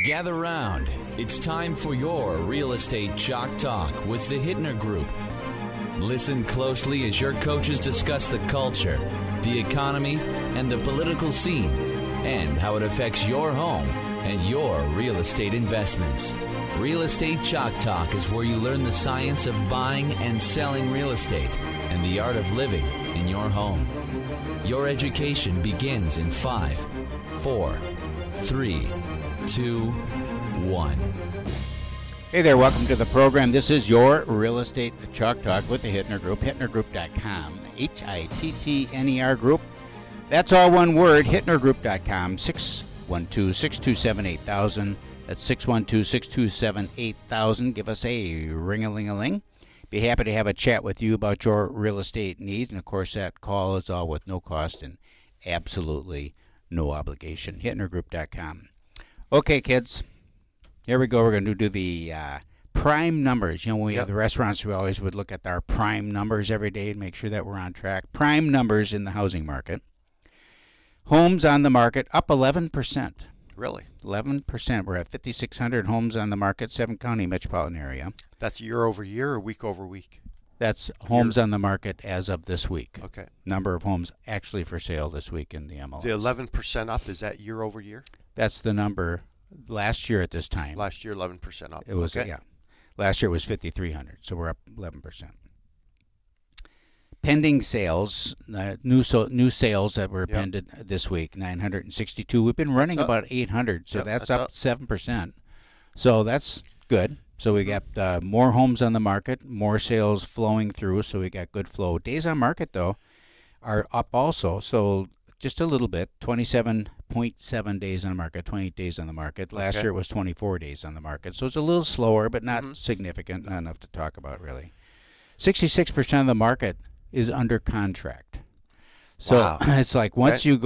Gather round. It's time for your Real Estate Chalk Talk with the Hittner Group. Listen closely as your coaches discuss the culture, the economy, and the political scene, and how it affects your home and your real estate investments. Real Estate Chalk Talk is where you learn the science of buying and selling real estate and the art of living in your home. Your education begins in 5, 4, 3, 2, 1. Hey there, welcome to the program. This is your Real Estate Chalk Talk with the Hittner Group, hittnergroup.com, Hittner Group. That's all one word, hittnergroup.com, 612-627-8000. That's 612-627-8000. Give us a ring-a-ling-a-ling. Be happy to have a chat with you about your real estate needs. And, of course, that call is all with no cost and absolutely no obligation. Hittnergroup.com. Okay, kids, here we go. We're going to do the prime numbers. You know, when we have the restaurants, we always would look at our prime numbers every day and make sure that we're on track. Prime numbers in the housing market. Homes on the market up 11%. Really? 11%. We're at 5,600 homes on the market, 7-county metropolitan area. That's year over year or week over week? That's homes on the market as of this week. Okay. Number of homes actually for sale this week in the MLS. The 11% up, is that year over year? That's the number last year at this time. Last year, 11% up. It was, okay. Yeah. Last year was 5,300, so we're up 11%. Pending sales, new sales that were pended this week, 962. We've been running about 800, so that's up 7%. So that's good. So we got more homes on the market, more sales flowing through, so we got good flow. Days on market, though, are up also, so just a little bit, 27.7 days on the market, 28 days on the market. Last year it was 24 days on the market, so it's a little slower, but not significant, not enough to talk about, really. 66% of the market is under contract. So it's like once you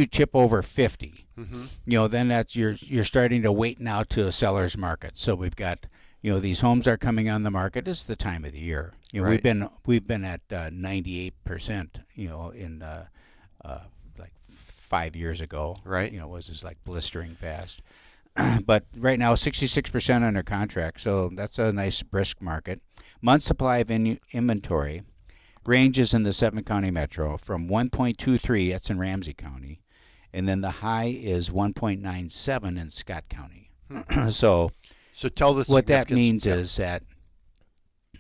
chip over 50, you know, then that's you're starting to wait now to a seller's market. So we've got, you know, these homes are coming on the market. It's the time of the year. You know, we've been at 98%, you know, in like 5 years ago. Right. You know, it was just like blistering fast. But right now, 66% under contract, so that's a nice brisk market. Month supply of inventory ranges in the 7-county metro from 1.23, that's in Ramsey County, and then the high is 1.97 in Scott County. So tell us what that means is that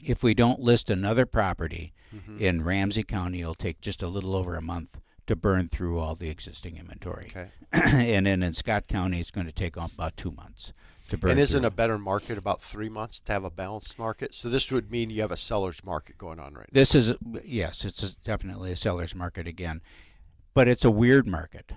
if we don't list another property in Ramsey County, it'll take just a little over a month to burn through all the existing inventory. Okay. And then in Scott County, it's going to take about 2 months to burn And isn't through. a better market about 3 months to have a balanced market? So this would mean you have a seller's market going on right now. This is, yes, it's definitely a seller's market again. But it's a weird market.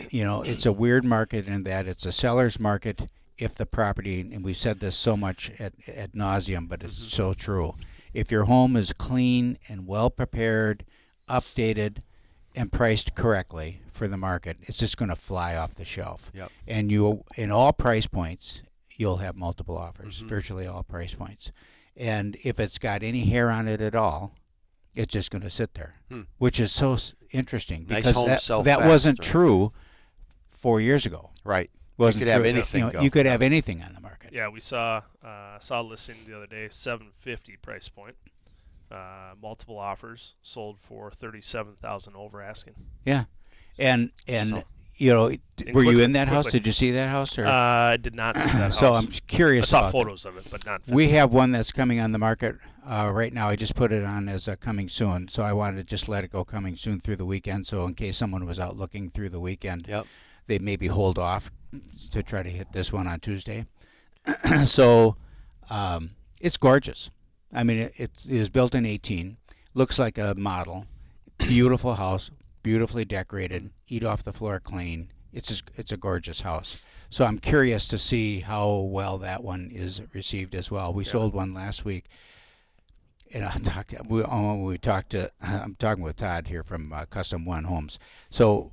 You know, it's a weird market in that it's a seller's market if the property, and we've said this so much ad nauseum, but it's so true. If your home is clean and well prepared, updated, and priced correctly for the market, it's just going to fly off the shelf. Yep. And you, in all price points, you'll have multiple offers, virtually all price points. And if it's got any hair on it at all, it's just going to sit there, which is so interesting because that wasn't true 4 years ago. Right. Wasn't you could have true. anything. You could have anything on the market. Yeah, we saw a listing the other day, $750 price point. Multiple offers, sold for $37,000 over asking. Yeah, and you know, were you in that house? Did you see that house? Or? I did not see that house. So I'm curious. I saw about photos of it, but not physically. We have one that's coming on the market right now. I just put it on as coming soon, so I wanted to just let it go coming soon through the weekend. So in case someone was out looking through the weekend, they maybe hold off to try to hit this one on Tuesday. So it's gorgeous. I mean, it is built in 18. Looks like a model. Beautiful house, beautifully decorated. Eat off the floor clean. It's a gorgeous house. So I'm curious to see how well that one is received as well. We sold one last week, and I'm talking with Todd here from Custom One Homes. So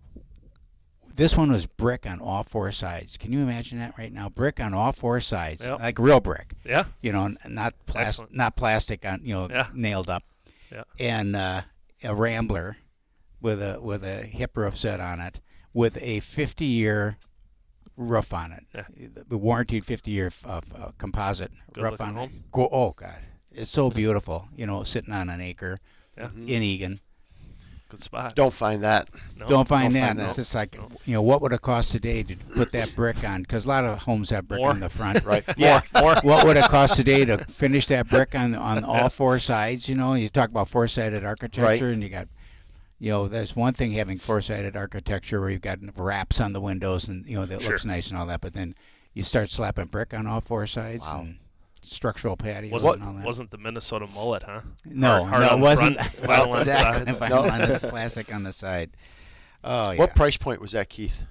this one was brick on all 4 sides. Can you imagine that right now? Brick on all 4 sides, like real brick. Yeah. You know, not plastic on, you know, nailed up. Yeah. And a Rambler with a hip roof set on it with a 50-year roof on it. Yeah. The warranted 50-year composite Good roof looking on home. it. Oh God, it's so beautiful. Sitting on an acre Yeah. in Eagan. Good spot. Don't find that. No. Don't find Don't that. find It's that. just like, what would it cost today to put that brick on? Because a lot of homes have brick More. on the front. Right. Yeah. What would it cost today to finish that brick on all four sides? You talk about four-sided architecture, Right. and you got, there's one thing having four-sided architecture where you've got wraps on the windows and that Sure. looks nice and all that, but then you start slapping brick on all four sides. Wow. And structural patios Wasn't, and all that. wasn't the Minnesota mullet, huh? No, hard no, on it the wasn't. front, vinyl on the Exactly. sides. Vinyl on the plastic on the side. Oh yeah. What price point was that, Keith?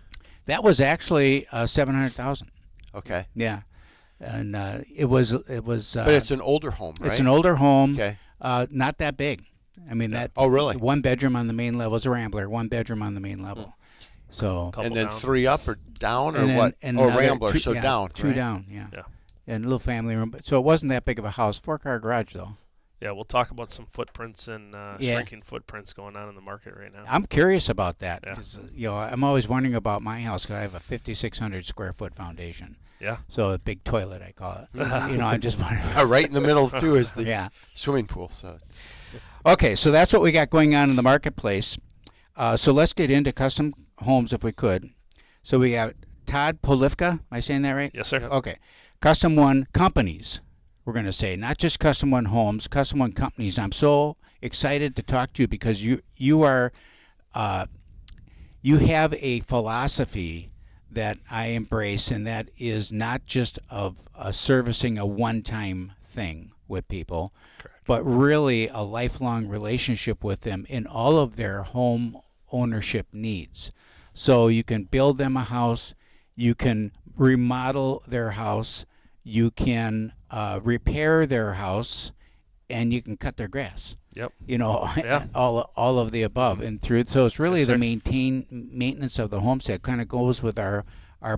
That was actually $700,000. Okay. Yeah, and it was. But it's an older home, right? It's an older home. Okay. Not that big. I mean that. Oh, really? One bedroom on the main level. It's a Rambler. One bedroom on the main level. So. Couple And then down. 3 up or down or and then- what? and Oh, another Rambler, two, so yeah, down. Two right? down. Yeah. Yeah. And a little family room. So it wasn't that big of a house. 4-car garage though. Yeah, we'll talk about some footprints and Yeah. shrinking footprints going on in the market right now. I'm curious about that. Yeah. 'Cause, I'm always wondering about my house because I have a 5,600 square foot foundation. Yeah. So a big toilet, I call it. I'm just wondering. Right in the middle too is the Yeah. swimming pool. So Okay, so that's what we got going on in the marketplace. So let's get into custom homes if we could. So we got Todd Polifka. Am I saying that right? Yes, sir. Okay. Custom One companies, we're going to say, not just Custom One homes, Custom One companies. I'm so excited to talk to you because you are you have a philosophy that I embrace, and that is not just of servicing a one-time thing with people, Correct. but really a lifelong relationship with them in all of their home ownership needs. So you can build them a house, you can remodel their house, you can repair their house, and you can cut their grass. Yep. Yeah. all of the above, and through. So it's really Yes, the sir. maintenance of the homestead. Kind of goes with our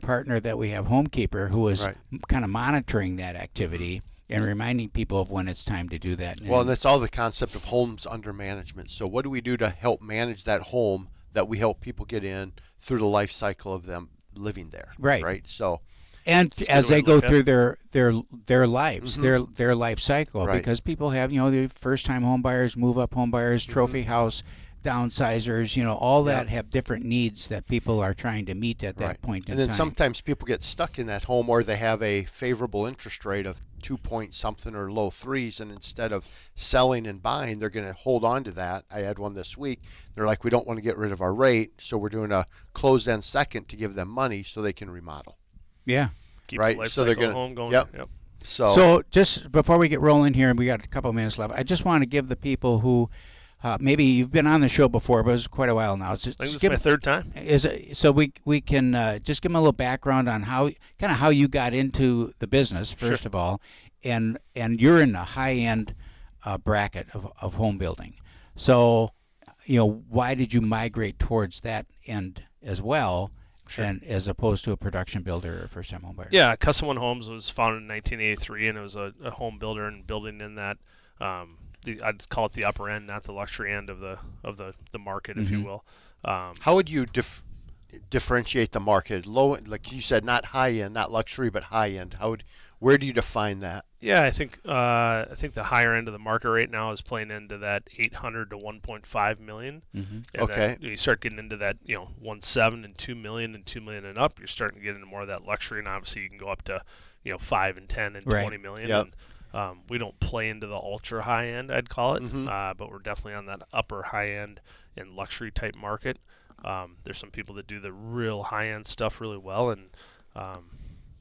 partner that we have, Homekeeper, who is Right. kind of monitoring that activity and reminding people of when it's time to do that. well, and that's all the concept of homes under management. So what do we do to help manage that home that we help people get in through the life cycle of them living there? Right. Right. So and good as way they to go look at through their lives, Mhm. their life cycle, Right. because people have the first time home buyers, move up home buyers, trophy house, downsizers, all that have different needs that people are trying to meet at that right. point in And then time. sometimes people get stuck in that home, or they have a favorable interest rate of 2 point something or low threes, and instead of selling and buying, they're going to hold on to that. I had one this week. They're like, we don't want to get rid of our rate, so we're doing a closed-end second to give them money so they can remodel. Yeah. Keep Right, the life so they're cycle gonna- home going. yep. Yep. So just before we get rolling here, and we got a couple of minutes left, I just want to give the people who maybe you've been on the show before, but it's quite a while now. I think this is give my third time. so we can just give them a little background on how you got into the business first of all, and you're in the high end bracket of home building. So why did you migrate towards that end as well? Sure. And as opposed to a production builder or first time home buyer? Yeah, Custom One Homes was founded in 1983, and it was a home builder and building in that I'd call it the upper end, not the luxury end of the market, if you will. How would you differentiate the market? Low, like you said, not high end, not luxury, but high end. Where do you define that? Yeah, I think the higher end of the market right now is playing into that 800 to 1.5 million. Mm-hmm. And Okay. then you start getting into that 1.7 and 2 million and 2 million and up. You're starting to get into more of that luxury, and obviously you can go up to 5 and 10 and Right. 20 million. Yep. And, we don't play into the ultra high end, I'd call it, Mhm. but we're definitely on that upper high end and luxury type market. There's some people that do the real high end stuff really well, and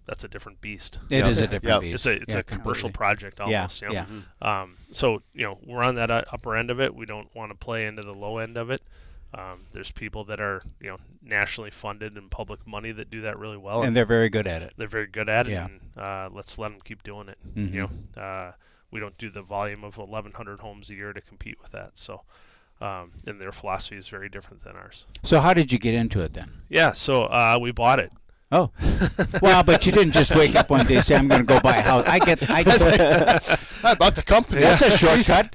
that's a different beast. It is a different Yep. beast. It's Yeah, a commercial completely. project almost. Yeah. So we're on that upper end of it. We don't want to play into the low end of it. There's people that are nationally funded and public money that do that really well, And they're very good at it. they're very good at it. Yeah. And let's let them keep doing it. Mhm. We don't do the volume of 1,100 homes a year to compete with that. So, and their philosophy is very different than ours. So how did you get into it then? Yeah. So we bought it. Oh, well, but you didn't just wake up one day and say, "I'm going to go buy a house." I get I bought the company. That's a shortcut.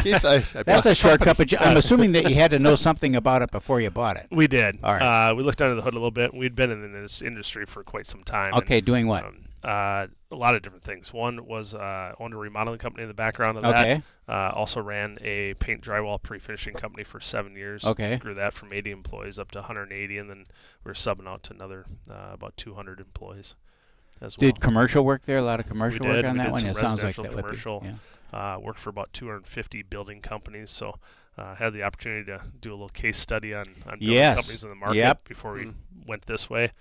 Keith, I bought That's the a shortcut, company. but I'm assuming that you had to know something about it before you bought it. We did. All right. We looked under the hood a little bit. We'd been in this industry for quite some time. Okay, doing what? A lot of different things. One was owned a remodeling company in the background of Okay. that. Also ran a paint drywall pre-finishing company for 7 years. Okay. Grew that from 80 employees up to 180, and then we were subbing out to another about 200 employees as well. Did commercial work there? A lot of commercial work on We that did one? some It sounds like residential, that would be. commercial. Yeah. Worked for about 250 building companies, so had the opportunity to do a little case study on building Yes. companies in the market Yep. before we went this way.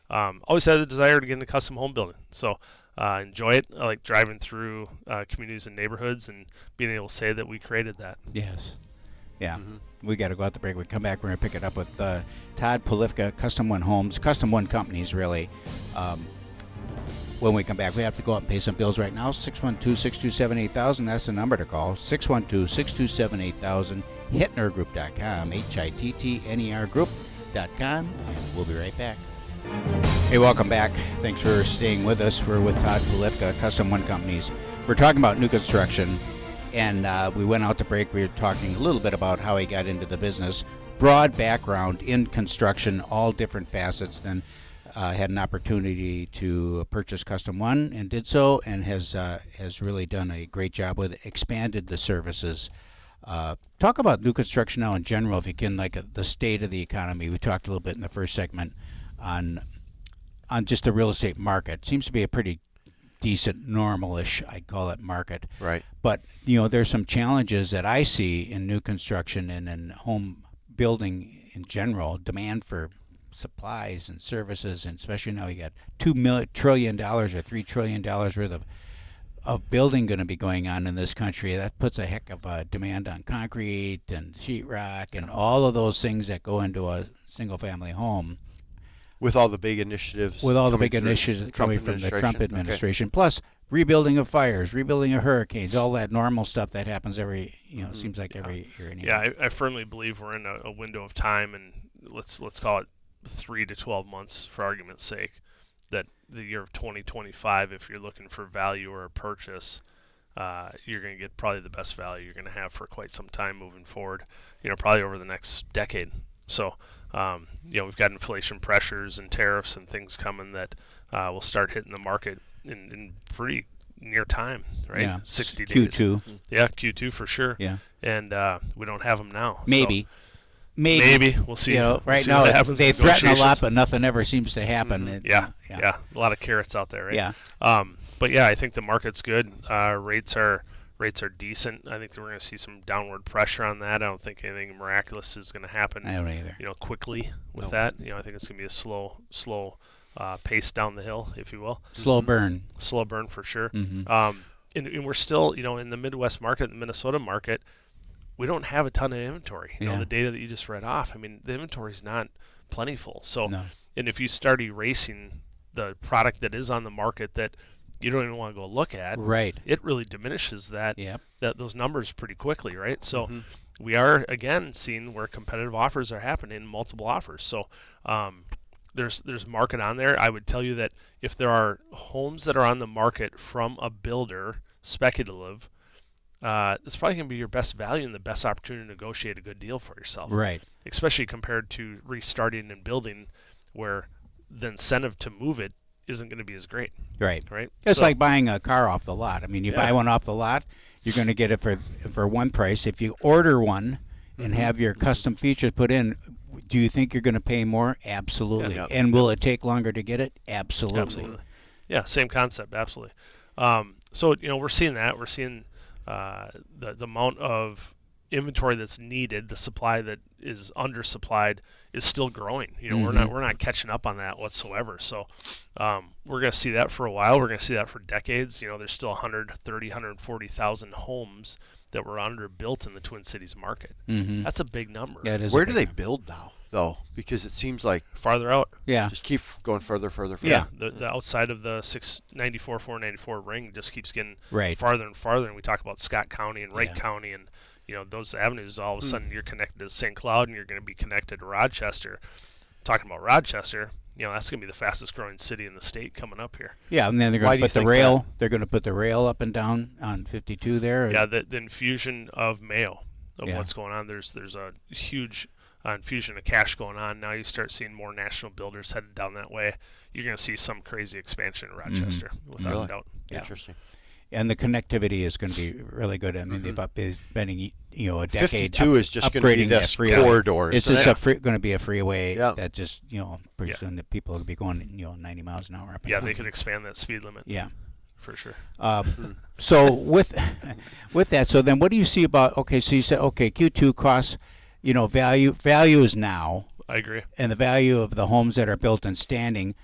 Always had the desire to get into custom home building, so enjoy it. I like driving through communities and neighborhoods and being able to say that we created that. Yes. Yeah. We got to go out the break. We come back. We're going to pick it up with Todd Polifka, Custom One Homes, Custom One Companies, really. When we come back, we have to go out and pay some bills right now. 612-627-8000. That's the number to call. 612-627-8000. HittnerGroup.com. HITTNER Group.com. And we'll be right back. Hey, welcome back. Thanks for staying with us. We're with Todd Polifka, Custom One Companies. We're talking about new construction, and we went out to break. We were talking a little bit about how he got into the business. Broad background in construction, all different facets. Then had an opportunity to purchase Custom One and did so, and has really done a great job with it, expanded the services. Talk about new construction now in general, if you can, like the state of the economy. We talked a little bit in the first segment on just the real estate market. Seems to be a pretty decent, normal-ish, I'd call it, market. Right. But, there's some challenges that I see in new construction and in home building in general. Demand for supplies and services, and especially now you got $2 trillion or $3 trillion worth of building going to be going on in this country. That puts a heck of a demand on concrete and sheetrock and all of those things that go into a single-family home. With all the big initiatives. With all the coming big through initiatives coming from the Trump Okay. administration, plus rebuilding of fires, rebuilding of hurricanes, all that normal stuff that happens every, seems like every year. Yeah, I firmly believe we're in a window of time, and let's call it 3 to 12 months for argument's sake, that the year of 2025, if you're looking for value or a purchase, you're going to get probably the best value you're going to have for quite some time moving forward, probably over the next decade. So, we've got inflation pressures and tariffs and things coming that will start hitting the market in pretty near time, right? Yeah. 60 days. Q2. Yeah, Q2 for sure. Yeah. And we don't have them now. Maybe. So maybe. We'll see. Right we'll see now what happens. they threaten a lot, Negotiations. but nothing ever seems to happen. Yeah. A lot of carrots out there, right? Yeah. But yeah, I think the market's good. Rates are decent. I think that we're going to see some downward pressure on that. I don't think anything miraculous is going to happen. I don't either. Quickly with that. I think it's going to be a slow pace down the hill, if you will. Slow burn. Slow burn for sure. Mm-hmm. And we're still, in the Midwest market, the Minnesota market, we don't have a ton of inventory. Yeah. The data that you just read off, the inventory is not plentiful. So, No. and if you start erasing the product that is on the market that you don't even want to go look at, Right. it really diminishes that Yep. those numbers pretty quickly, right? So we are again seeing where competitive offers are happening, multiple offers. So there's market on there. I would tell you that if there are homes that are on the market from a builder, speculative, it's probably going to be your best value and the best opportunity to negotiate a good deal for yourself. Right. Especially compared to restarting and building, where the incentive to move it isn't going to be as great. Right. Right. It's So- like buying a car off the lot. You buy one off the lot, you're going to get it for one price. If you order one and have your custom features put in, do you think you're going to pay more? Absolutely. Yeah. And will it take longer to get it? Absolutely. Yeah, same concept, absolutely. So we're seeing that. We're seeing the amount of inventory that's needed, the supply that is undersupplied is still growing. We're not catching up on that whatsoever. So we're going to see that for a while. We're going to see that for decades. There's still 140,000 homes that were underbuilt in the Twin Cities market. Mm-hmm. That's a big number. Yeah, it is. Where do they build now, though? Because it seems like Farther out. Yeah. just keep going further. Yeah. The outside of the 694, 494 ring just keeps getting Right. farther and farther. And we talk about Scott County and Wright Yeah. County and those avenues. All of a sudden you're connected to St. Cloud and you're going to be connected to Rochester. Talking about Rochester, that's going to be the fastest growing city in the state coming up here. Yeah, and then they're Why going do to you put the think rail. They're going to put the rail up and down on 52 there. Yeah, the infusion of Mayo, of Yeah. what's going on. There's a huge infusion of cash going on. Now you start seeing more national builders headed down that way. You're going to see some crazy expansion in Rochester, without Really? a doubt. Yeah. Interesting. And the connectivity is going to be really good. I mean, they've been spending a decade 52 is just going to be upgrading this that freeway. corridor. It's isn't just it? going to be a freeway Yeah. that just pretty soon the people will be going 90 miles an hour up and Yeah, down. they could expand that speed limit. Yeah. For sure. So with that, so then what do you see about? Okay, so you said Q2 costs, value is now, I agree. and the value of the homes that are built and standing.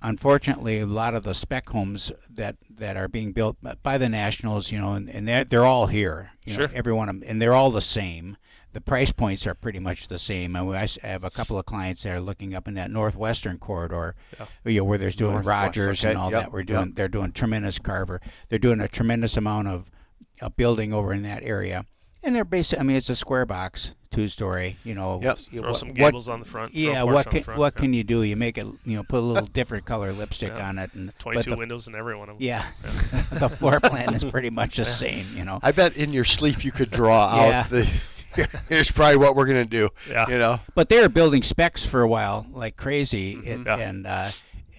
Unfortunately, a lot of the spec homes that are being built by the nationals, and they're all here. Sure. Every one of them, and they're all the same. The price points are pretty much the same. And I have a couple of clients that are looking up in that northwestern corridor, where there's doing Northwest, Rogers okay, and all yep, that. They're doing tremendous Carver. They're doing a tremendous amount of building over in that area. And they're basically, it's a square box, 2-story. Yep. Throw some gables on the front. throw a Yeah, porch what on the can front. what can you do? You make it, put a little different color lipstick Yeah. on it, and 22 windows in every one of them. Yeah, the floor plan is pretty much the same. I bet in your sleep you could draw Yeah. out the. Here's probably what we're gonna do. Yeah. But they were building specs for a while like crazy, Yeah.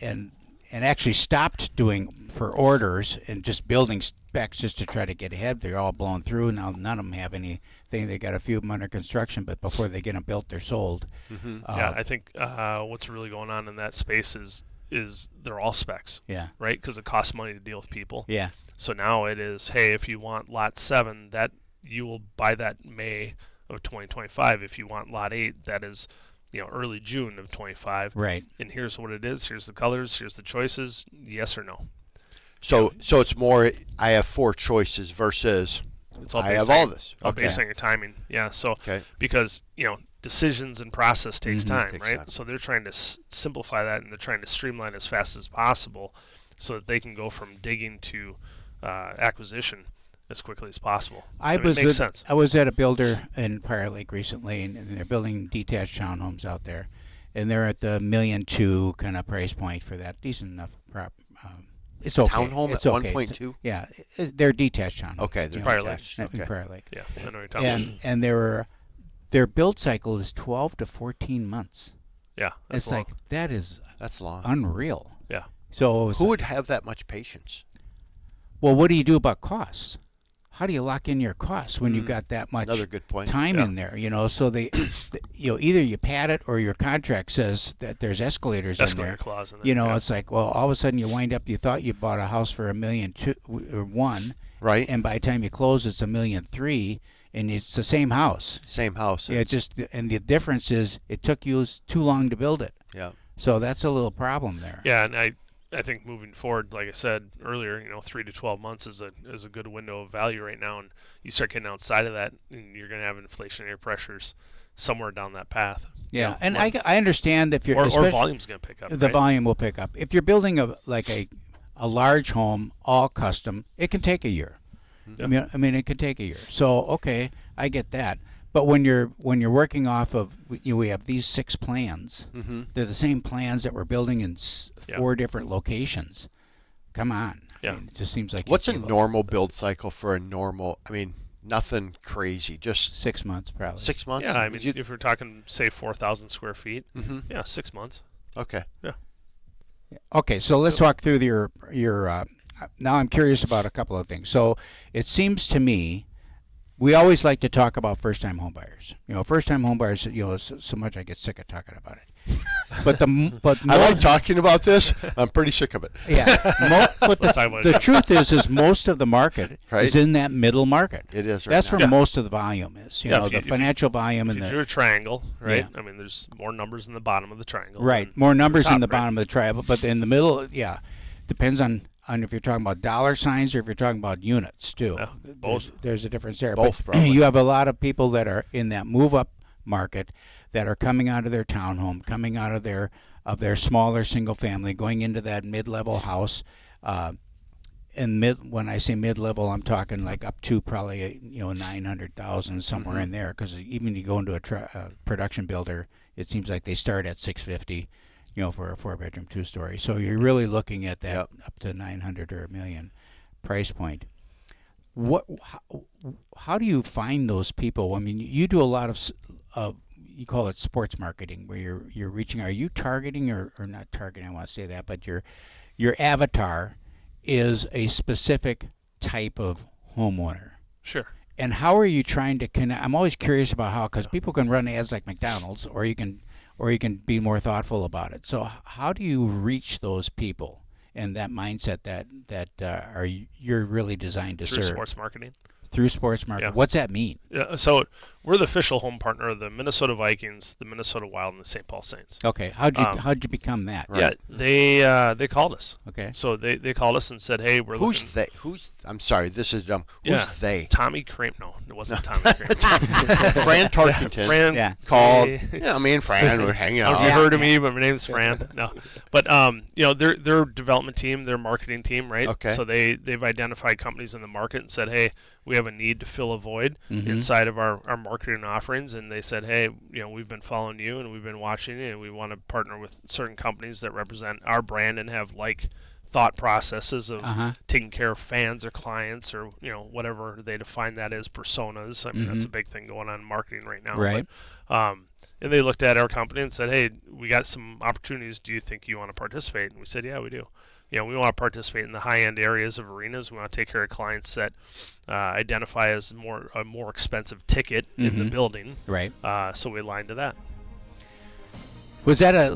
and actually stopped doing for orders and just building specs just to try to get ahead. They're all blown through now. None of them have anything. They got a few of them under construction, but before they get them built, they're sold. Yeah, I think what's really going on in that space is they're all specs, Yeah, right? Because it costs money to deal with people. yeah, So now it is, hey, if you want lot 7, that you will buy that May of 2025. If you want lot 8, that is, early June of 25. right. And here's what it is. Here's the colors. Here's the choices. Yes or no. So it's more. I have 4 choices versus. It's all I based have on all your- this. all Okay. based on your timing. Yeah. So Okay. because decisions and process takes time, Takes right? time. So they're trying to simplify that, and they're trying to streamline as fast as possible, so that they can go from digging to acquisition as quickly as possible. I mean, it makes sense. I was at a builder in Prior Lake recently, and they're building detached townhomes out there, and they're at the $1.2 million kind of price point for that. Decent enough it's okay. Townhome It's at okay. 1.2. Yeah, they're detached townhomes. Okay, they're Prior Lake. detached. In Okay. Prior Lake. Yeah, I know what you're talking about. And their build cycle is 12 to 14 months. Yeah, that's It's like long. that is That's long. unreal. Yeah. So it's Who would have that much patience? well, what do you do about costs? How do you lock in your costs when you've got that much Another good point. time Yeah. in there? So they, either you pad it or your contract says that there's escalators in Escalator there. clause in there. yeah. It's like, well, all of a sudden you wind up, you thought you bought a house for $1.2 million or $1 Right. and by the time you close, it's $1.3 million, and it's the same house. Same house. Yeah, and the difference is it took you too long to build it. Yeah. So that's a little problem there. Yeah, and I think moving forward, like I said earlier, 3 to 12 months is a good window of value right now, and you start getting outside of that, and you're going to have inflationary pressures somewhere down that path. Yeah, and I understand if you're Or especially- volume's going to pick up. the right? volume will pick up. If you're building a large home, all custom, it can take a year. Yeah. I mean, it can take a year. So okay, I get that. But when you're working off of, we have these 6 plans. Mm-hmm. They're the same plans that we're building in 4 different locations. Come on. Yeah. I mean, it just seems like What's a you give normal build cycle for a normal? I mean, nothing crazy. Just 6 months probably. 6 months. Yeah, I mean, if we're talking, say, 4,000 square feet, Mm-hmm. yeah, 6 months. Okay. Okay, so let's walk through your. Now I'm curious about a couple of things. So it seems to me, we always like to talk about first-time homebuyers. First-time homebuyers. So much I get sick of talking about it. But I like talking about this. I'm pretty sick of it. yeah. But Let's talk about the it. truth is most of the market Right. is in that middle market. It is. Right That's now. where most of the volume is. Yeah, if The you financial volume If and you the drew a triangle, right? Yeah. I mean, there's more numbers in the bottom of the triangle. right, than more numbers top, in the right? bottom of the triangle, but in the middle, yeah, depends on if you're talking about dollar signs or if you're talking about units too. Yeah, both. There's a difference there. Both, but probably. you have a lot of people that are in that move-up market that are coming out of their townhome, coming out of their smaller single family, going into that mid-level house. When I say mid-level, I'm talking like up to probably 900,000 somewhere in there. Because even you go into a production builder, it seems like they start at 650. for a 4-bedroom, 2-story. So you're really looking at that Yep. up to 900 or $1 million price point. How do you find those people? I mean, you do a lot of you call it sports marketing, where you're reaching. Are you targeting or not targeting? I want to say that, but your avatar is a specific type of homeowner. Sure. And how are you trying to connect? I'm always curious about how, because people can run ads like McDonald's, or you can be more thoughtful about it. So how do you reach those people and that mindset that you're really designed to Through serve? sports marketing. Through sports marketing. Yeah. What's that mean? Yeah, so we're the official home partner of the Minnesota Vikings, the Minnesota Wild, and the St. Paul Saints. Okay. How'd you become that? Right. Yeah, they called us. Okay. So they called us and said, "Hey, we're Who's looking." they? I'm sorry, this is dumb. Who's they? Tommy Cramp. No, it wasn't Tommy Cramp. Fran Tarkington Fran Yeah. called. Hey. Yeah, me and Fran were hanging I don't know out. if you heard of me, but my name's Fran. No, but their development team, their marketing team, right? Okay. So they've identified companies in the market and said, "Hey, we have a need to fill a void inside of our marketing offerings." And they said, "Hey, we've been following you and we've been watching you, and we want to partner with certain companies that represent our brand and have like thought processes of taking care of fans or clients or whatever they define that as, personas." I mean, that's a big thing going on in marketing right now. Right. But, and they looked at our company and said, "Hey, we got some opportunities. Do you think you want to participate?" And we said, "Yeah, we do. We want to participate in the high-end areas of arenas. We want to take care of clients that identify as a more expensive ticket in the building." Right. So we aligned to that. Was that I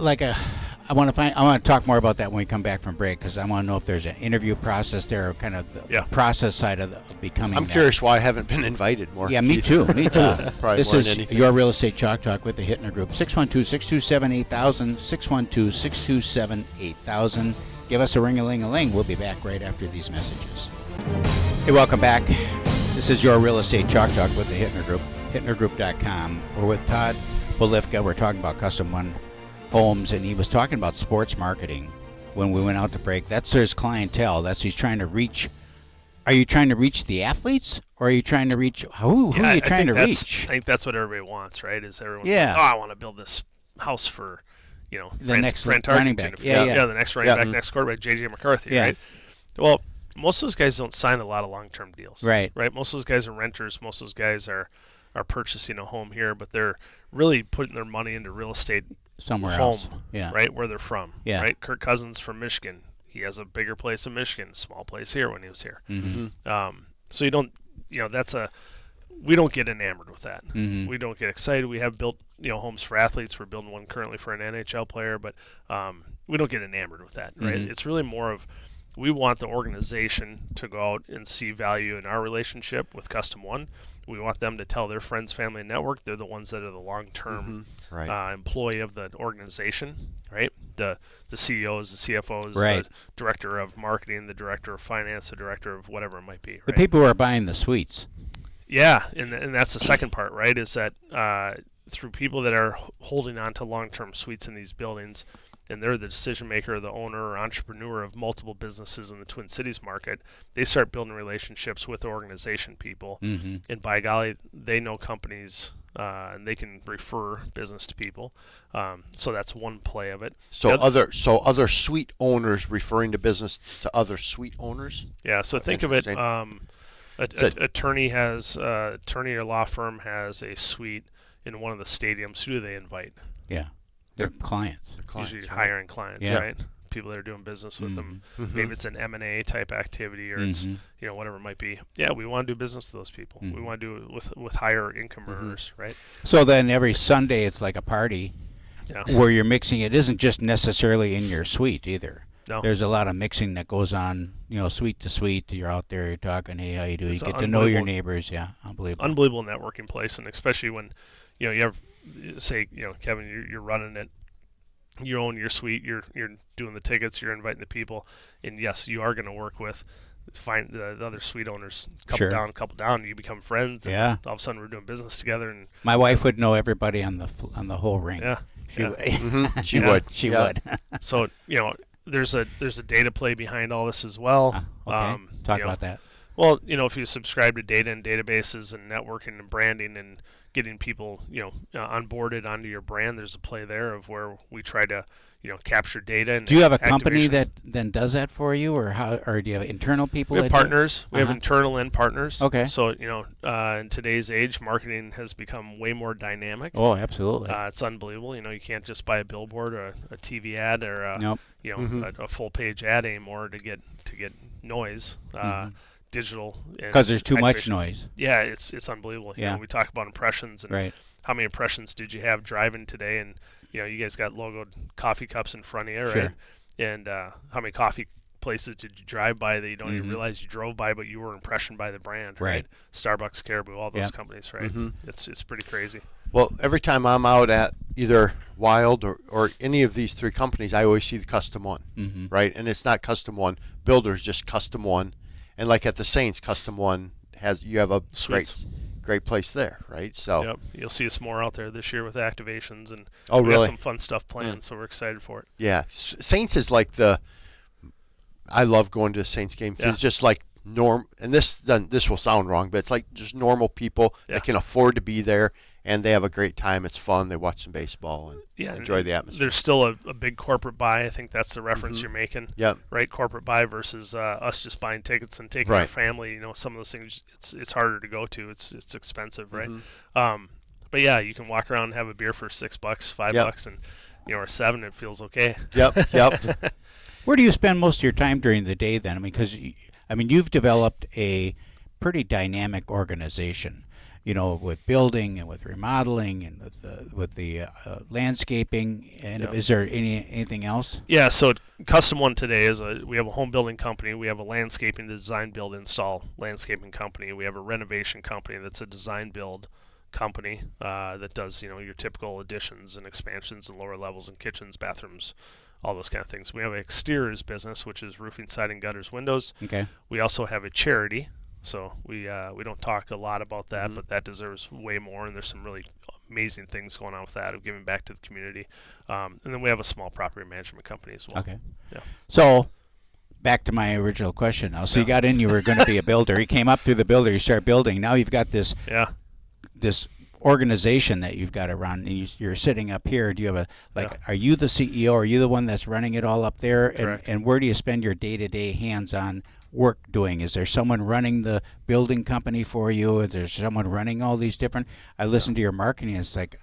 want to talk more about that when we come back from break, because I want to know if there's an interview process there, or kind of the process side of becoming. I'm curious why I haven't been invited more. Yeah, me too. Me too. Probably This more is than anything. your Real Estate Chalk Talk with the Hittner Group. 612-627-8000, 612-627-8000. Give us a ring-a-ling-a-ling. We'll be back right after these messages. Hey, welcome back. This is your Real Estate Chalk Talk with the Hittner Group, hittnergroup.com. We're with Todd Bolifka. We're talking about Custom One Homes, and he was talking about sports marketing when we went out to break. That's his clientele. He's trying to reach. Are you trying to reach the athletes, or are you trying to reach who are you trying to reach? I think that's what everybody wants, right? Is everyone's Yeah. like, "Oh, I want to build this house for The next Fran running Tarkington." back. Yeah. The next running back, next quarterback, JJ McCarthy, Yeah. right? Well, most of those guys don't sign a lot of long-term deals, Right. Most of those guys are renters. Most of those guys are purchasing a home here, but they're really putting their money into real estate Somewhere home, else. Yeah. right, where they're from, Yeah. right? Kirk Cousins from Michigan. He has a bigger place in Michigan, small place here when he was here. So you don't, we don't get enamored with that. We don't get excited. We have built, homes for athletes. We're building one currently for an NHL player, but we don't get enamored with that, right? It's really more of, we want the organization to go out and see value in our relationship with Custom One. We want them to tell their friends, family, and network. They're the ones that are the long-term employee of the organization, right? The CEOs, the CFOs, Right. the director of marketing, the director of finance, the director of whatever it might be. Right? The people who are buying the suites. Yeah, and that's the second part, right? Is that through people that are holding on to long-term suites in these buildings, and they're the decision maker, the owner or entrepreneur of multiple businesses in the Twin Cities market, they start building relationships with organization people. And by golly, they know companies and they can refer business to people. So that's one play of it. So other suite owners referring to business to other suite owners? Yeah, so think of it, Interesting. attorney or law firm has a suite in one of the stadiums. Who do they invite? Yeah. They're clients. Usually hiring clients, Yeah. right? People that are doing business with them. Maybe it's an M&A type activity, or it's whatever it might be. Yeah, we want to do business with those people. We want to do it with higher income earners, right? So then every Sunday it's like a party where you're mixing. It isn't just necessarily in your suite either. No. There's a lot of mixing that goes on, suite to suite. You're out there, you're talking, hey, how you doing? It's You get to know your unbelievable. neighbors. Yeah, unbelievable. Unbelievable networking place, and especially when you have, say, Kevin, you're running it. You own your suite. You're doing the tickets. You're inviting the people, and yes, you are going to work with find the other suite owners. Sure. Couple down. You become friends. And Yeah. all of a sudden, we're doing business together, and My wife would know everybody on the whole ring. yeah. She yeah. would. She Yeah. would. She Yeah. would. So there's a data play behind all this as well. Okay. Talk about that. Well, if you subscribe to data and databases and networking and branding and getting people, onboarded onto your brand, there's a play there of where we try to, capture data. And do you have a company activation. that then does that for you, or do you have internal people? We have that do it? partners. We have internal and partners. Okay. So in today's age, marketing has become way more dynamic. Oh, absolutely. It's unbelievable. You can't just buy a billboard or a TV ad or Nope. a full page ad anymore to get noise. Digital, Because there's too much activation. noise. Yeah, it's unbelievable. Yeah. We talk about impressions and Right. how many impressions did you have driving today, and you guys got logoed coffee cups in front of you, right? Sure. And how many coffee places did you drive by that you don't even realize you drove by, but you were impressioned by the brand, right? Starbucks, Caribou, all those companies, right? It's pretty crazy. Well, every time I'm out at either Wild or any of these three companies, I always see the Custom One, right? And it's not Custom One. Builders, just Custom One. And like at the Saints, Custom One you have a great place there, right? So yep, you'll see us more out there this year with activations, and we got really? some fun stuff planned, so we're excited for it. Yeah, Saints is like I love going to a Saints game. It's just like and this will sound wrong, but it's like just normal people that can afford to be there, and they have a great time. It's fun. They watch some baseball and enjoy the atmosphere. There's still a big corporate buy. I think that's the reference you're making. Yep. Right, corporate buy versus us just buying tickets and taking our family. Some of those things it's harder to go to. It's expensive, right? But yeah, you can walk around and have a beer for $6, $5, and or $7. It feels okay. Yep. Where do you spend most of your time during the day then? Because you've developed a pretty dynamic organization, with building and with remodeling and with the landscaping. And is there anything else? Yeah. So Custom One today is we have a home building company. We have a landscaping design, build, install landscaping company. We have a renovation company that's a design build company that does your typical additions and expansions and lower levels and kitchens, bathrooms, all those kind of things. We have an exteriors business, which is roofing, siding, gutters, windows. Okay. We also have a charity, so we don't talk a lot about that, but that deserves way more, and there's some really amazing things going on with that of giving back to the community. And then we have a small property management company as well. Okay. Yeah. So back to my original question now. So you got in, you were going to be a builder. You came up through the builder, you start building. Now you've got this organization that you've got to run. You're sitting up here. Do you have are you the CEO? Are you the one that's running it all up there? And where do you spend your day-to-day hands-on work doing? Is there someone running the building company for you? Is there someone running all these different? I listened to your marketing. It's like,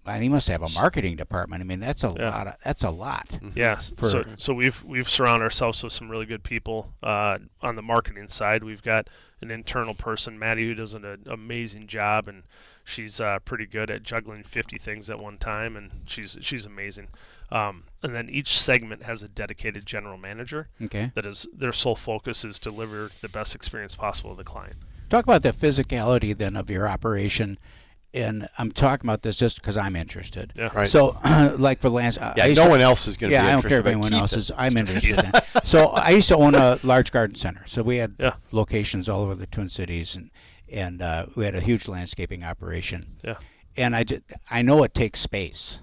well, he must have a marketing department. That's a lot. That's a lot. Yes. So we've surrounded ourselves with some really good people on the marketing side. We've got an internal person, Maddie, who does an amazing job, and she's pretty good at juggling 50 things at one time, and she's amazing. And then each segment has a dedicated general manager. Okay. That is their sole focus is to deliver the best experience possible to the client. Talk about the physicality then of your operation. And I'm talking about this just because I'm interested. Yeah. Right. So, like for lands, no one else is going to be I don't interested. care if but anyone Keith else is. is. I'm interested in. So, I used to own a large garden center. So we had locations all over the Twin Cities, and we had a huge landscaping operation. Yeah. And I know it takes space.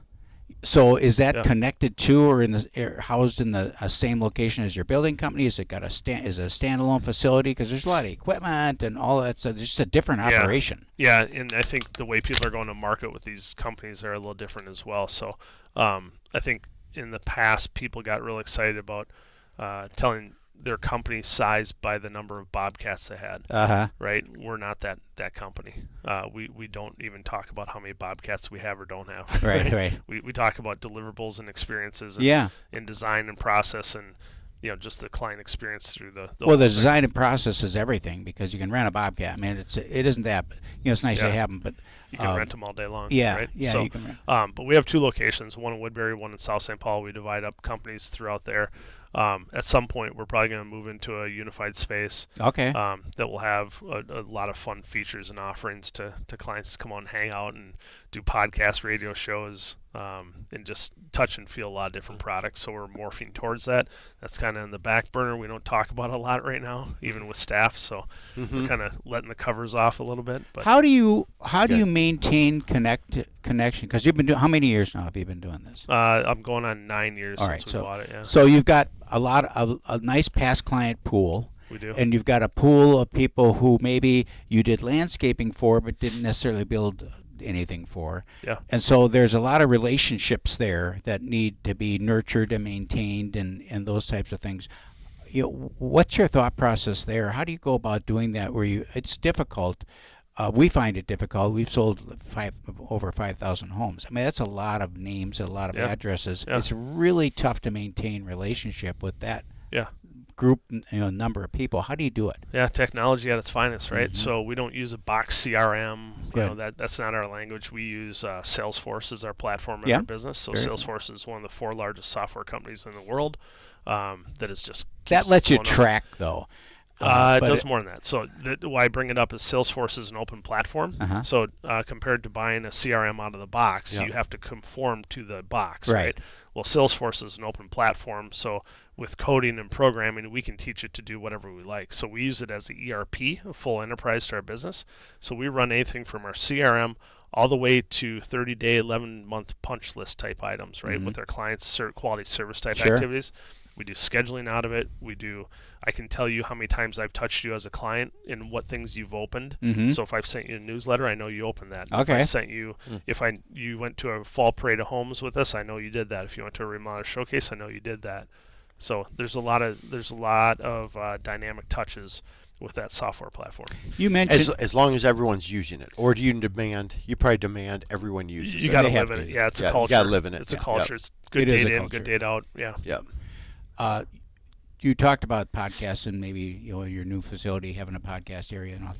So is that connected to or housed in the same location as your building company? Is it got is it a standalone facility? Because there's a lot of equipment and all that. So it's just a different operation. Yeah, and I think the way people are going to market with these companies are a little different as well. So I think in the past people got real excited about telling their company size by the number of bobcats they had. Right? We're not that company. We don't even talk about how many bobcats we have or don't have. Right. We talk about deliverables and experiences and in design and process and just the client experience through the well, the design and process is everything because you can rent a bobcat. It isn't that. It's nice to have them, but you can rent them all day long. Yeah, right? So, you can rent. But we have two locations: one in Woodbury, one in South St. Paul. We divide up companies throughout there. At some point, we're probably going to move into a unified space. Okay. That will have a lot of fun features and offerings to clients to come on, hang out, and do podcasts, radio shows, and just touch and feel a lot of different products. So we're morphing towards that. That's kind of in the back burner. We don't talk about it a lot right now, even with staff. So we're kind of letting the covers off a little bit. But how do you maintain connection? Because you've been doing, how many years now have you been doing this? I'm going on 9 years All since right, we bought it. Yeah. So you've got a nice past client pool. We do. And you've got a pool of people who maybe you did landscaping for but didn't necessarily build anything for. Yeah. And so there's a lot of relationships there that need to be nurtured and maintained and those types of things. What's your thought process there? How do you go about doing that it's difficult? We find it difficult. We've sold over 5,000 homes. I mean, that's a lot of names, a lot of addresses. Yeah. It's really tough to maintain relationship with that Yeah. group, number of people. How do you do it? Yeah, technology at its finest, right? Mm-hmm. So we don't use a box CRM. Good. That's not our language. We use Salesforce as our platform in Yeah. our business. So Very Salesforce is one of the 4 largest software companies in the world. That is just That lets you blowing up. track, though. It does more than that. So why I bring it up is Salesforce is an open platform. Uh-huh. So compared to buying a CRM out of the box, Yeah. you have to conform to the box, Right. right? Well, Salesforce is an open platform, so with coding and programming, we can teach it to do whatever we like. So we use it as the ERP, a full enterprise to our business. So we run anything from our CRM all the way to 30-day, 11-month punch list type items, right? With our clients, quality service type Sure. activities. We do scheduling out of it. I can tell you how many times I've touched you as a client and what things you've opened. Mhm. So if I've sent you a newsletter, I know you opened that. Okay. If I sent you, you went to a fall parade of homes with us, I know you did that. If you went to a remodeler showcase, I know you did that. So there's a lot of dynamic touches with that software platform. You mentioned As long as everyone's using it, or do you probably demand everyone uses You it? got to They have live in to. it. Yeah, it's Yeah, a you culture. gotta live in it. It's a Yeah. culture. Yep. It's good It is data a in, culture. good data out. Yeah. Yep. you talked about podcasts and maybe your new facility having a podcast area and all.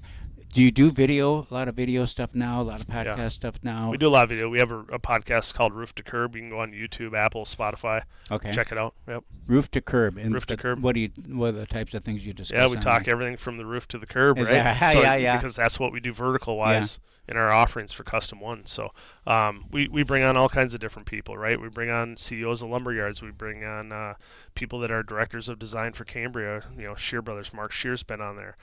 Do you do video? A lot of video stuff now. A lot of podcast stuff now. We do a lot of video. We have a podcast called Roof to Curb. You can go on YouTube, Apple, Spotify. Okay. Check it out. Yep. Roof to curb. And Roof to curb. What are the types of things you discuss? Yeah, we on talk there? everything from the roof to the curb, Is right? that- So, yeah. Because that's what we do vertical wise in our offerings for Custom One. So we bring on all kinds of different people, right? We bring on CEOs of lumber yards. We bring on people that are directors of design for Cambria. Shear Brothers. Mark Shear's been on there.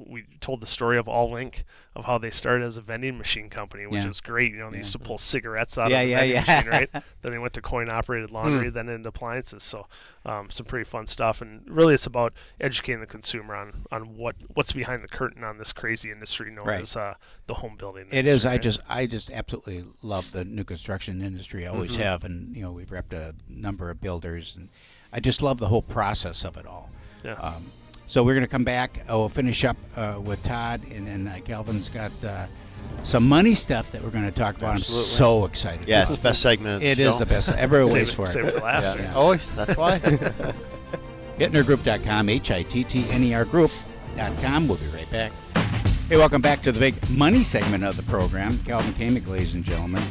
We told the story of All Link, of how they started as a vending machine company, which Yeah. was great. They used to pull cigarettes out Yeah, of the yeah, vending yeah. machine, right? Then they went to coin-operated laundry, then into appliances. So some pretty fun stuff. And really, it's about educating the consumer on what's behind the curtain on this crazy industry known Right. as the home building It industry, is. right? I just absolutely love the new construction industry. I always have, and we've repped a number of builders, and I just love the whole process of it all. Yeah. So we're going to come back. We'll finish up with Todd, and then Calvin's got some money stuff that we're going to talk about. Absolutely. I'm so excited. Yeah, it's the best segment of the It show. is the best. Everyone waits for Save it. it for last. Yeah. Yeah. Always. That's why. HittnerGroup.com, HittnerGroup.com. We'll be right back. Hey, welcome back to the big money segment of the program. Calvin Kamick, ladies and gentlemen.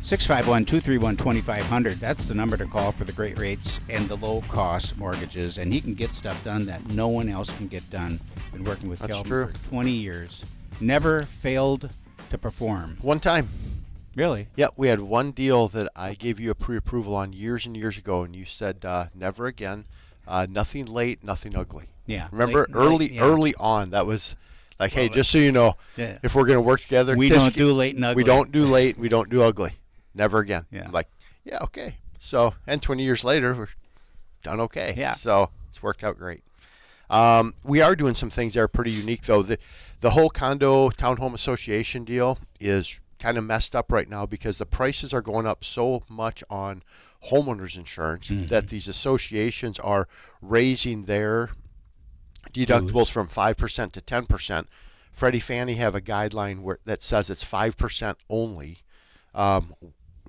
651-231-2500. That's the number to call for the great rates and the low-cost mortgages. And he can get stuff done that no one else can get done. Been working with That's Calvin true. for 20 years. Never failed to perform. One time. Really? Yeah, we had one deal that I gave you a pre-approval on years and years ago, and you said never again. Nothing late, nothing ugly. Yeah. Remember, Late- early on, that was like, hey, Love it. just so you know, Yeah. if we're going to work together, We just don't do late and ugly. We don't do late, we don't do ugly. Never again. Yeah. I'm like, yeah, okay. So, and 20 years later, we're done okay. Yeah. So it's worked out great. We are doing some things that are pretty unique, though. The whole condo townhome association deal is kind of messed up right now because the prices are going up so much on homeowners insurance that these associations are raising their deductibles from 5% to 10%. Freddie Fannie have a guideline that says it's 5% only.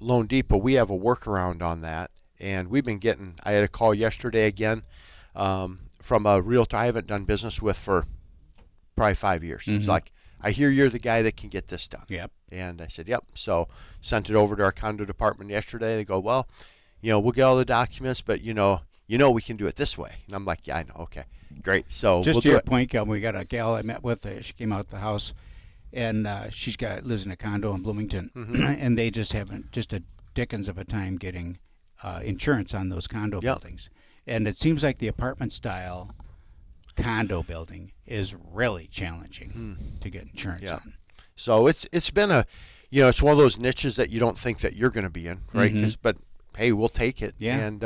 Loan Depot, we have a workaround on that, and we've been getting. I had a call yesterday again from a realtor I haven't done business with for probably 5 years. It's like, I hear you're the guy that can get this done. Yep. And I said, yep. So sent it over to our condo department yesterday. They go, well, we'll get all the documents, but we can do it this way. And I'm like, yeah, I know. Okay, great. So Just we'll to do your it. point, Calvin, we got a gal I met with. She came out the house, and lives in a condo in Bloomington, and they just haven't just a dickens of a time getting insurance on those condo buildings. And it seems like the apartment style condo building is really challenging to get insurance on. So it's been it's one of those niches that you don't think that you're going to be in, right? But hey, we'll take it. Yeah. And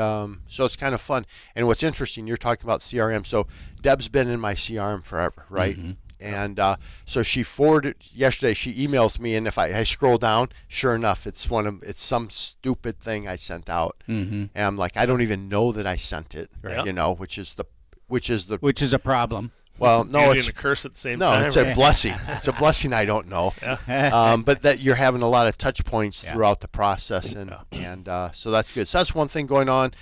so it's kind of fun. And what's interesting, you're talking about CRM. So Deb's been in my CRM forever, right? And so she forwarded yesterday. She emails me, and if I scroll down, sure enough, it's some stupid thing I sent out, and I'm like, I don't even know that I sent it, Right. which is a problem. Well, no, Beauty it's and a curse at the same no, time. it's a blessing. It's a blessing. I don't know, but that you're having a lot of touch points throughout the process, and so that's good. So that's one thing going on.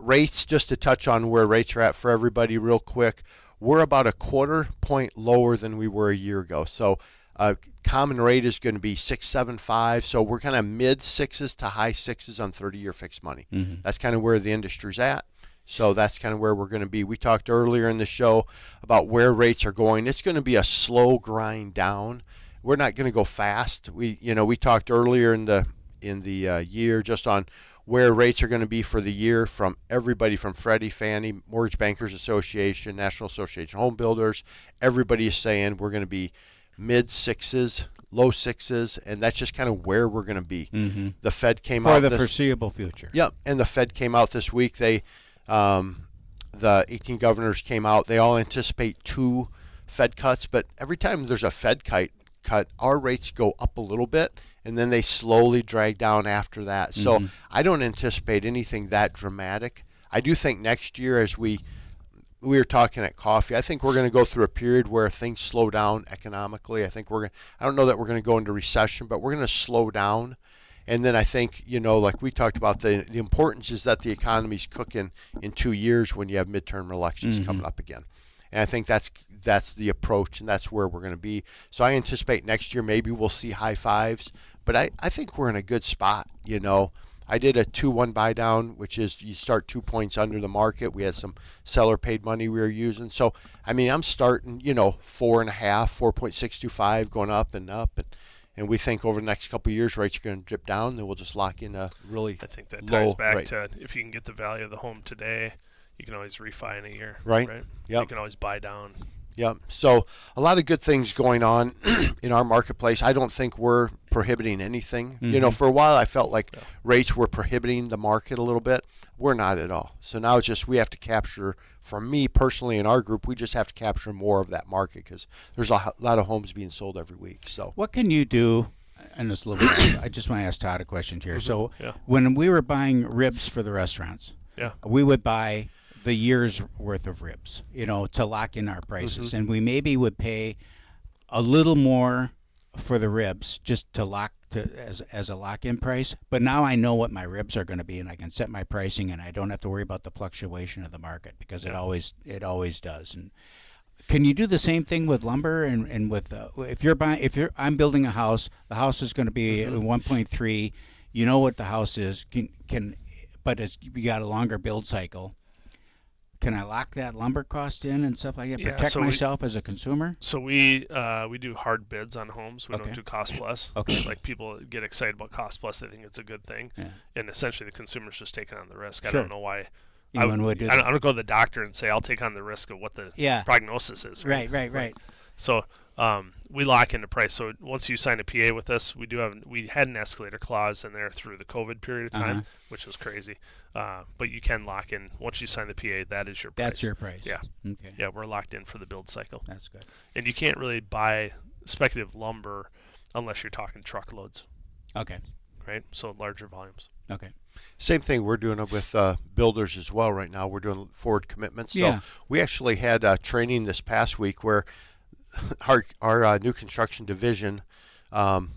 Rates, just to touch on where rates are at for everybody, real quick. We're about a quarter point lower than we were a year ago. So common rate is going to be 6.75. So we're kind of mid sixes to high sixes on 30-year fixed money. That's kind of where the industry's at. So that's kind of where we're going to be. We talked earlier in the show about where rates are going. It's going to be a slow grind down. We're not going to go fast. We talked earlier in the year just on where rates are going to be for the year from everybody from Freddie, Fannie, Mortgage Bankers Association, National Association of Home Builders. Everybody is saying we're going to be mid sixes, low sixes, and that's just kind of where we're going to be. The Fed came out for the foreseeable future. Yep, and the Fed came out this week. The 18 governors came out. They all anticipate 2 Fed cuts, but every time there's a Fed cut, our rates go up a little bit, and then they slowly drag down after that. So I don't anticipate anything that dramatic. I do think next year, as we were talking at coffee, I think we're going to go through a period where things slow down economically. I don't know that we're going to go into recession, but we're going to slow down. And then I think, like we talked about, the importance is that the economy's cooking in 2 years when you have midterm elections coming up again. And I think that's the approach, and that's where we're going to be. So I anticipate next year maybe we'll see high fives, but I think we're in a good spot. I did a 2-1 buy down, which is you start 2 points under the market. We had some seller paid money we were using. So, I'm starting, 4.5, 4.625 going up and up. And we think over the next couple of years, rates are going to drip down. Then we'll just lock in a really I think that low ties back rate. to if you can get the value of the home today, you can always refi in a year. Right. Yep. You can always buy down. Yep. So a lot of good things going on in our marketplace. I don't think we're prohibiting anything. For a while I felt like rates were prohibiting the market a little bit. We're not at all. So now it's just we have to capture, for me personally in our group, we just have to capture more of that market because there's a lot of homes being sold every week. So what can you do? And this little bit, I just want to ask Todd a question here. So when we were buying ribs for the restaurants, we would buy the year's worth of ribs, to lock in our prices, and we maybe would pay a little more for the ribs just to as a lock-in price. But now I know what my ribs are going to be, and I can set my pricing, and I don't have to worry about the fluctuation of the market because it always does. And can you do the same thing with lumber and with I'm building a house, the house is going to be 1.3. You know what the house is, but we got a longer build cycle. Can I lock that lumber cost in and stuff like that? Protect myself as a consumer? So we do hard bids on homes. We don't do cost plus. Like people get excited about cost plus. They think it's a good thing. And essentially the consumer's just taking on the risk. I don't know why. I don't go to the doctor and say, I'll take on the risk of what the prognosis is. Right. So we lock in the price. So once you sign a PA with us, we had an escalator clause in there through the COVID period of time, which was crazy. But you can lock in once you sign the PA. That is your price. That's your price. Yeah. Okay. Yeah, we're locked in for the build cycle. That's good. And you can't really buy speculative lumber unless you're talking truckloads. Okay. Right. So larger volumes. Okay. Same thing we're doing with builders as well right now. We're doing forward commitments. So we actually had training this past week where our new construction division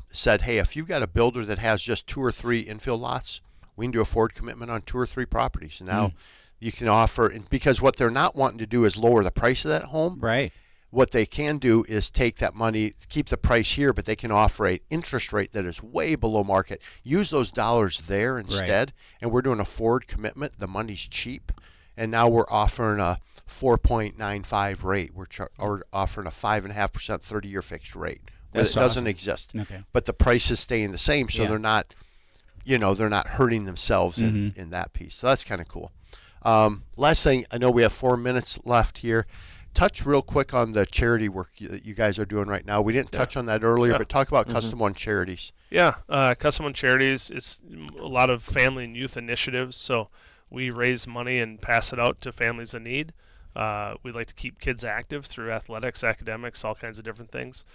said, hey, if you've got a builder that has just 2 or 3 infill lots, we can do a forward commitment on 2 or 3 properties. And now you can offer, because what they're not wanting to do is lower the price of that home. Right. What they can do is take that money, keep the price here, but they can offer an interest rate that is way below market. Use those dollars there instead. And we're doing a forward commitment. The money's cheap. And now we're offering a 4.95 rate. We're offering a 5.5% 30-year fixed rate. That's It doesn't exist. Okay. But the price is staying the same, so they're not, they're not hurting themselves in that piece. So that's kind of cool. Last thing, I know we have 4 minutes left here. Touch real quick on the charity work that you guys are doing right now. We didn't touch on that earlier, but talk about Custom One Charities. Yeah, Custom One Charities is a lot of family and youth initiatives. So we raise money and pass it out to families in need. We like to keep kids active through athletics, academics, all kinds of different things.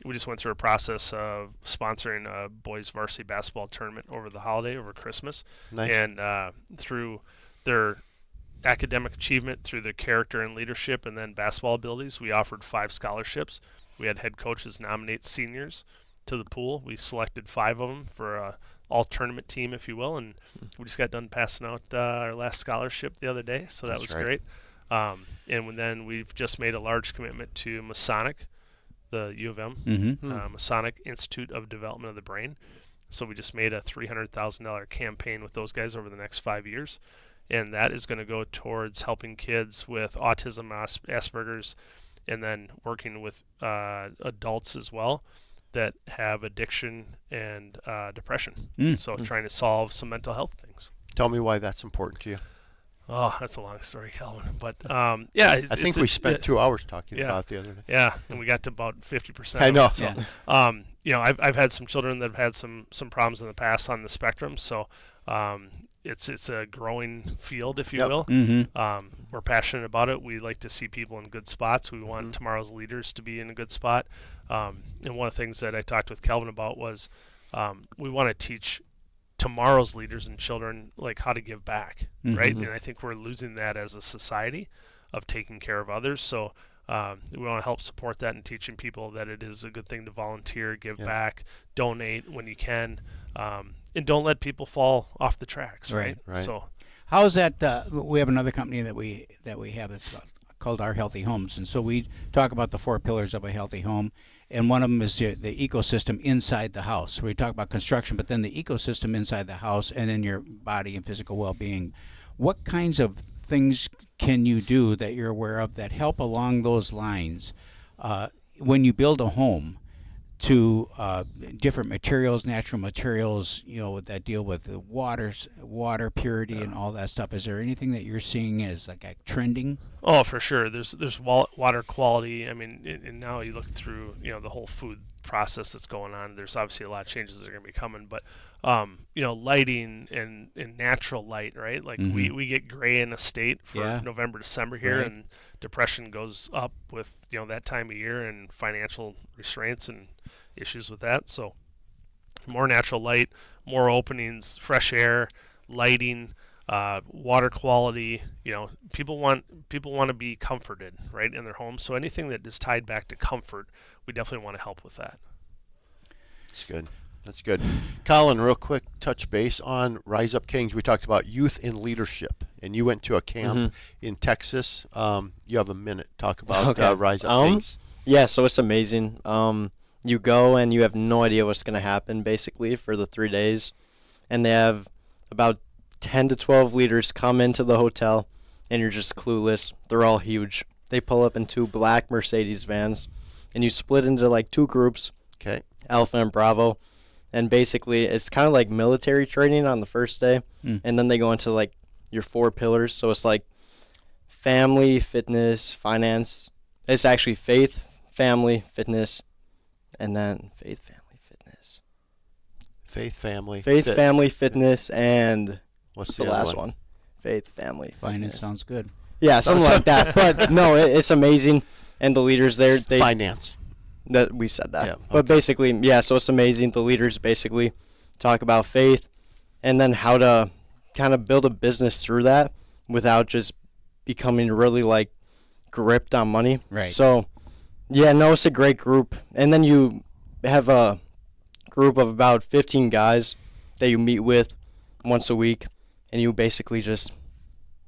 We just went through a process of sponsoring a boys varsity basketball tournament over the holiday, over Christmas. Nice. And through their academic achievement, through their character and leadership, and then basketball abilities, we offered 5 scholarships. We had head coaches nominate seniors to the pool. We selected 5 of them for a all-tournament team, if you will, and we just got done passing out our last scholarship the other day, so that was great. And then we've just made a large commitment to Masonic, the U of M, Masonic Institute of Development of the Brain. So we just made a $300,000 campaign with those guys over the next 5 years, and that is going to go towards helping kids with autism, Asperger's, and then working with adults as well that have addiction and depression. So trying to solve some mental health things. Tell me why that's important to you. Oh, that's a long story, Calvin. But I think we spent 2 hours talking about the other day. Yeah, and we got to about 50%. I know. Of it, so, I've had some children that have had some problems in the past on the spectrum. So it's a growing field, if you will. We're passionate about it. We like to see people in good spots. We want tomorrow's leaders to be in a good spot. And one of the things that I talked with Calvin about was we want to teach tomorrow's leaders and children like how to give back, right? And I think we're losing that as a society of taking care of others. So we want to help support that and teaching people that it is a good thing to volunteer, give back, donate when you can, and don't let people fall off the tracks, right? So how is that? We have another company that we have that's called Our Healthy Homes, and so we talk about the 4 pillars of a healthy home. And one of them is the ecosystem inside the house. We talk about construction, but then the ecosystem inside the house, and then your body and physical well-being. What kinds of things can you do that you're aware of that help along those lines when you build a home to different materials, natural materials, that deal with the water purity and all that stuff? Is there anything that you're seeing as like trending? Oh, for sure. There's water quality. I mean, and now you look through, the whole food process that's going on. There's obviously a lot of changes that are going to be coming, but lighting and natural light, right? Like we get gray in a state for November, December here, and depression goes up with that time of year and financial restraints and issues with that. So more natural light, more openings, fresh air, lighting, water quality. People want to be comforted, right, in their homes. So anything that is tied back to comfort, we definitely want to help with that. That's good. Colin, real quick, touch base on Rise Up Kings. We talked about youth in leadership, and you went to a camp in Texas. You have a minute. Talk about Rise Up Kings. Yeah, so it's amazing. You go and you have no idea what's going to happen, basically, for the 3 days. And they have about 10 to 12 leaders come into the hotel, and you're just clueless. They're all huge. They pull up in 2 black Mercedes vans, and you split into like 2 groups, Alpha and Bravo. And basically, it's kind of like military training on the first day, and then they go into like your 4 pillars. So it's like family, fitness, finance. It's actually faith, family, fitness, and then faith, family, fitness. Faith, family, family, fitness, and what's the last one? Faith, family, Finance fitness. sounds good. Yeah, something like that. But no, it's amazing, and the leaders there, finance. That we said that. Yeah, okay. But basically, so it's amazing. The leaders basically talk about faith and then how to kind of build a business through that without just becoming really like gripped on money. Right. So, it's a great group. And then you have a group of about 15 guys that you meet with once a week, and you basically just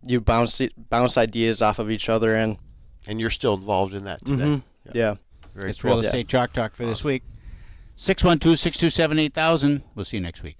bounce ideas off of each other, and you're still involved in that today. Yeah. Very It's cool. Real Estate Chalk Talk for this week. 612-627-8000. We'll see you next week.